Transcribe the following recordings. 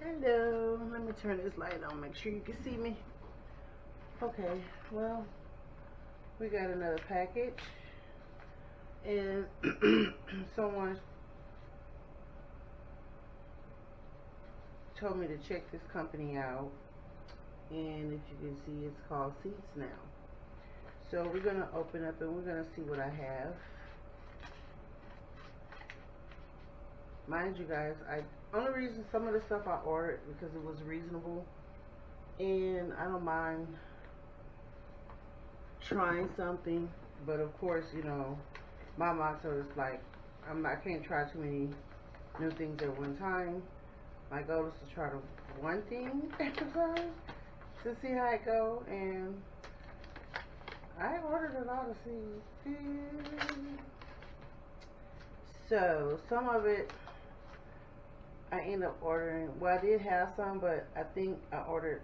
Hello, let me turn this light on, make sure you can see me. Okay, well, we got another package, and someone told me to check this company out, and if you can see, it's called Seats Now. So we're gonna open up and we're gonna see what I have. Mind you guys, only reason some of the stuff I ordered because it was reasonable, and I don't mind trying something, but of course, you know, my motto is like, I can't try too many new things at one time. My goal is to try one thing at a time to see how it go, and I ordered a lot of seeds. So some of it I ended up ordering. Well, I did have some, but I think I ordered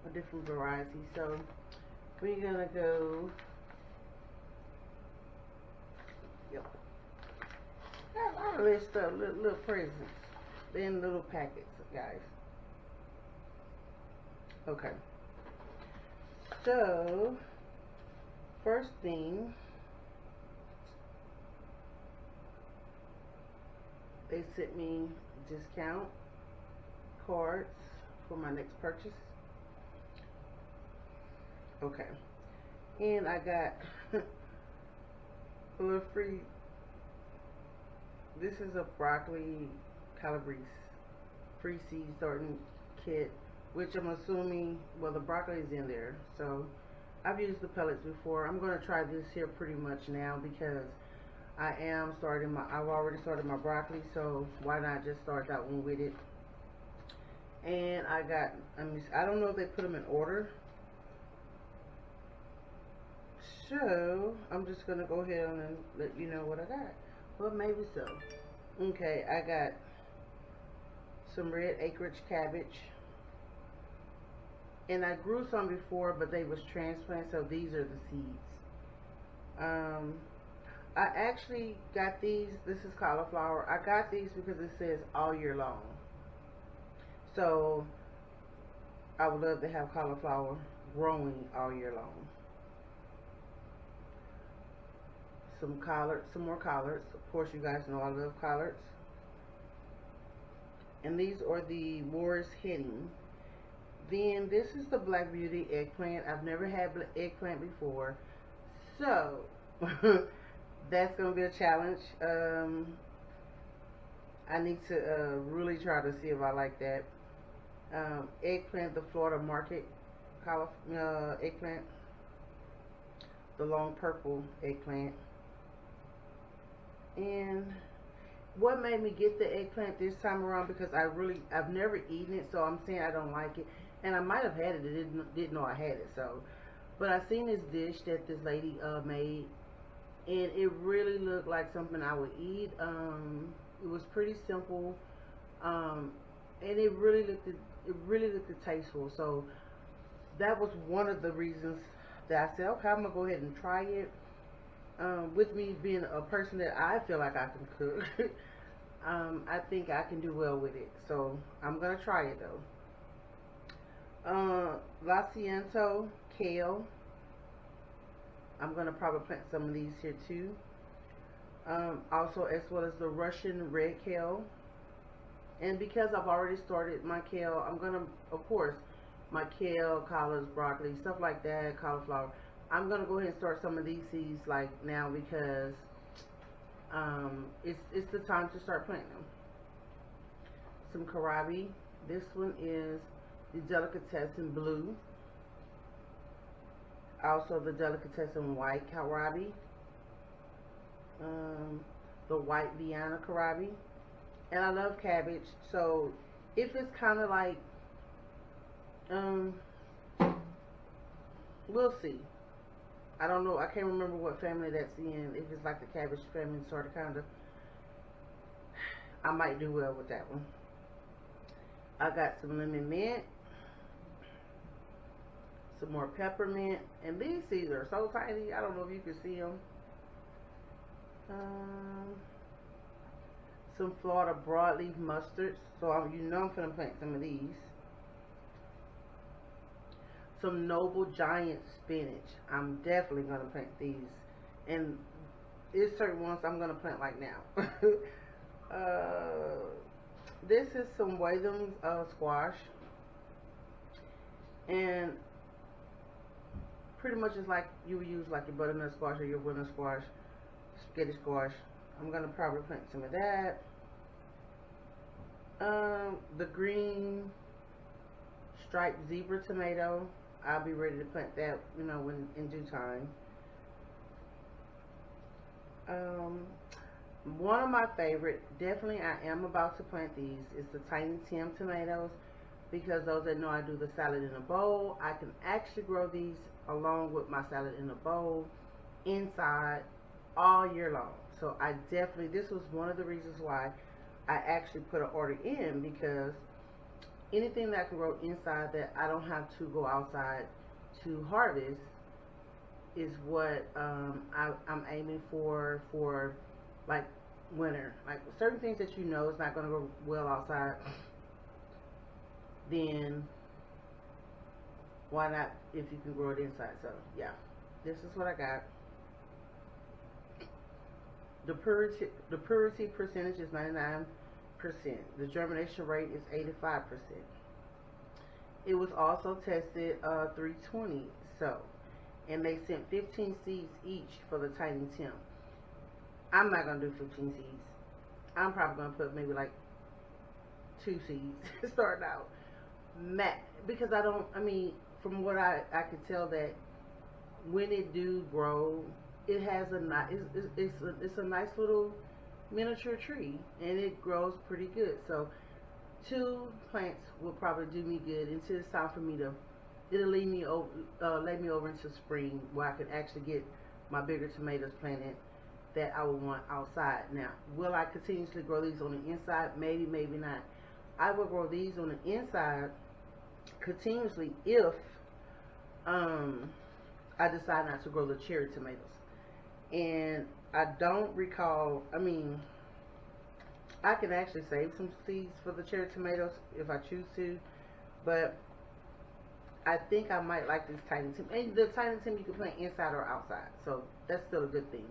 a different variety. So we're gonna go. Yep. Got a lot of this stuff, little presents, in little packets, guys. Okay. So first thing, they sent me discount cards for my next purchase. Okay. And I got a little free. This is a broccoli calabrese free seed starting kit, which I'm assuming, well, the broccoli is in there. So I've used the pellets before. I'm going to try this here pretty much now because I've already started my broccoli, so why not just start that one with it. And I don't know if they put them in order, so I'm just gonna go ahead and let you know what I got. Well, maybe so. Okay, I got some red acreage cabbage, and I grew some before, but they was transplanted, so these are the seeds. I actually got these. This is cauliflower. I got these because it says all year long. So I would love to have cauliflower growing all year long. Some more collards. Of course, you guys know I love collards. And these are the Morris Heading. Then this is the Black Beauty eggplant. I've never had eggplant before, so that's gonna be a challenge. I need to really try to see if I like that. Eggplant, the Florida Market eggplant, the long purple eggplant. And what made me get the eggplant this time around, because I've never eaten it, so I'm saying I don't like it, and I might have had it, didn't know I had it. So, but I seen this dish that this lady made, and it really looked like something I would eat. It was pretty simple, and it really looked tasteful. So that was one of the reasons that I said, okay, I'm gonna go ahead and try it. With me being a person that I feel like I can cook, I think I can do well with it. So I'm gonna try it though. Laciento kale. I'm gonna probably plant some of these here too. Also, as well as the Russian red kale. And because I've already started my kale, I'm gonna, of course, my kale, collards, broccoli, stuff like that, cauliflower. I'm gonna go ahead and start some of these seeds like now because it's the time to start planting them. Some kohlrabi. This one is the delicatessen blue. Also the delicatessen white kohlrabi. The white Vienna kohlrabi. And I love cabbage, so if it's kind of like we'll see. I don't know. I can't remember what family that's in. If it's like the cabbage family, sort of, kind of, I might do well with that one. I got some lemon mint, some more peppermint, and these seeds are so tiny. I don't know if you can see them. some Florida broadleaf mustards. So you know I'm gonna plant some of these. Some Noble Giant spinach. I'm definitely gonna plant these, and there's certain ones I'm gonna plant like now. This is some Whatham's squash, and pretty much it's like you would use like your butternut squash or your winter squash, spaghetti squash. I'm gonna probably plant some of that. The green striped zebra tomato. I'll be ready to plant that, you know, when in due time. One of my favorite, definitely I am about to plant these, is the Tiny Tim tomatoes, because those that know I do the salad in a bowl, I can actually grow these along with my salad in a bowl inside all year long. So I definitely, this was one of the reasons why I actually put an order in, because anything that I can grow inside that I don't have to go outside to harvest is what I'm aiming for like winter. Like certain things that you know is not going to go well outside, then why not if you can grow it inside? So yeah, this is what I got. The purity percentage is 99%. The germination rate is 85%. It was also tested 320. So, and they sent 15 seeds each for the Tiny Tim. I'm not gonna do 15 seeds. I'm probably gonna put maybe like 2 seeds starting out, because I mean, from what I could tell, that when it do grow, it has a nice, it's a nice little miniature tree, and it grows pretty good. So 2 plants will probably do me good until it's time for me to, it'll lead me over, lay me over into spring, where I can actually get my bigger tomatoes planted that I would want outside. Now, will I continuously grow these on the inside? Maybe, maybe not. I will grow these on the inside continuously if I decide not to grow the cherry tomatoes. And I don't recall, I mean, I can actually save some seeds for the cherry tomatoes if I choose to, but I think I might like this Tiny Tim. And the Tiny Tim you can plant inside or outside, so that's still a good thing.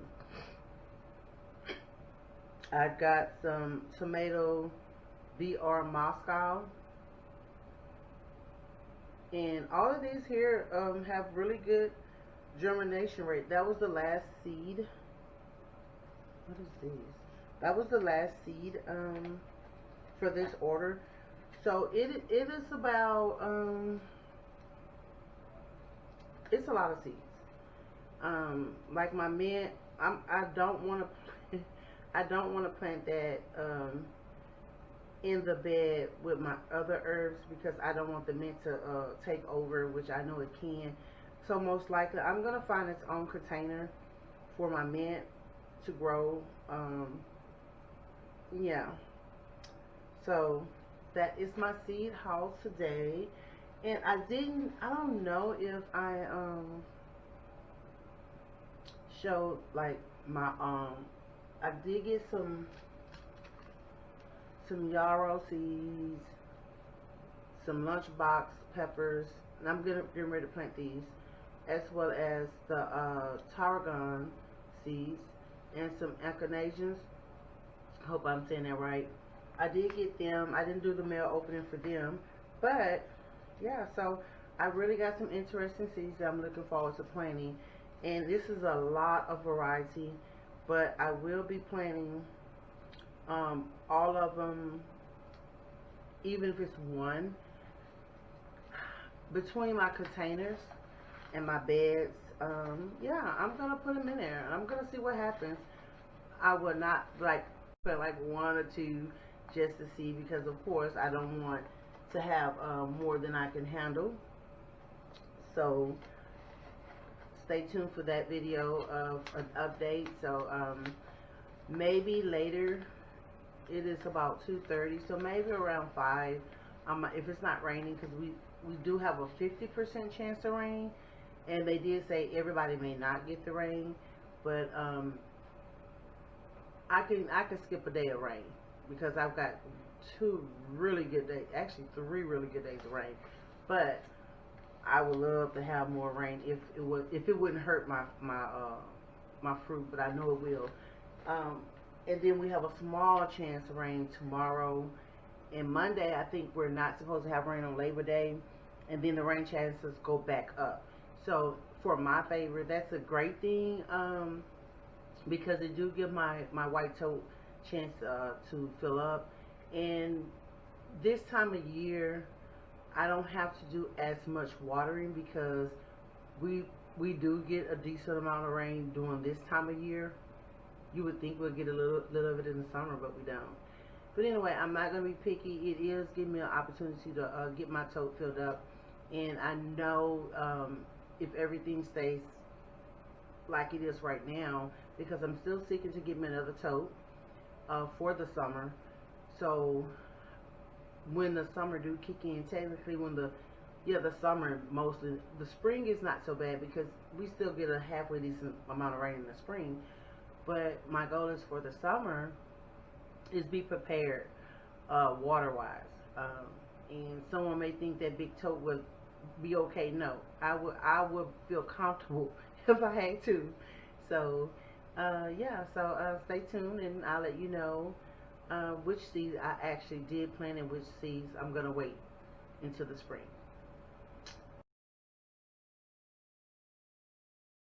I got some tomato VR Moscow, and all of these here have really good germination rate. That was the last seed. What is this? That was the last seed for this order. So it is about it's a lot of seeds. Like my mint, I don't want to plant that in the bed with my other herbs, because I don't want the mint to take over, which I know it can. So most likely I'm going to find its own container for my mint to grow. Yeah. So that is my seed haul today. And I don't know if I showed like my I did get some yarrow seeds, some lunchbox peppers, and I'm getting ready to plant these, as well as the tarragon seeds and some echinacea. Hope I'm saying that right. I did get them. I didn't do the mail opening for them, but yeah, so I really got some interesting seeds that I'm looking forward to planting. And this is a lot of variety, but I will be planting all of them, even if it's one, between my containers and my beds. Yeah, I'm gonna put them in there. I'm gonna see what happens. I would not put like 1 or 2 just to see, because of course I don't want to have more than I can handle. So stay tuned for that video of an update. So maybe later, it is about 2:30, so maybe around 5, if it's not raining, because we do have a 50% chance of rain, and they did say everybody may not get the rain, but I can skip a day of rain. because I've got 2 really good days, actually 3 really good days of rain. But I would love to have more rain if it wouldn't hurt my fruit, but I know it will. Um, and then we have a small chance of rain tomorrow and Monday. I think we're not supposed to have rain on Labor Day, and then the rain chances go back up. So for my favor, that's a great thing, because it do give my white tote chance to fill up. And this time of year, I don't have to do as much watering because we we do get a decent amount of rain during this time of year. You would think we'll get a little of it in the summer, but we don't. But anyway, I'm not going to be picky. It is giving me an opportunity to get my tote filled up. And I know if everything stays like it is right now, because I'm still seeking to get me another tote for the summer. So when the summer do kick in, technically when the summer mostly, the spring is not so bad because we still get a halfway decent amount of rain in the spring. But my goal is for the summer is be prepared water-wise. And someone may think that big tote would be okay. No, I would feel comfortable if I had to. So yeah, so stay tuned and I'll let you know which seeds I actually did plant and which seeds I'm gonna wait until the spring.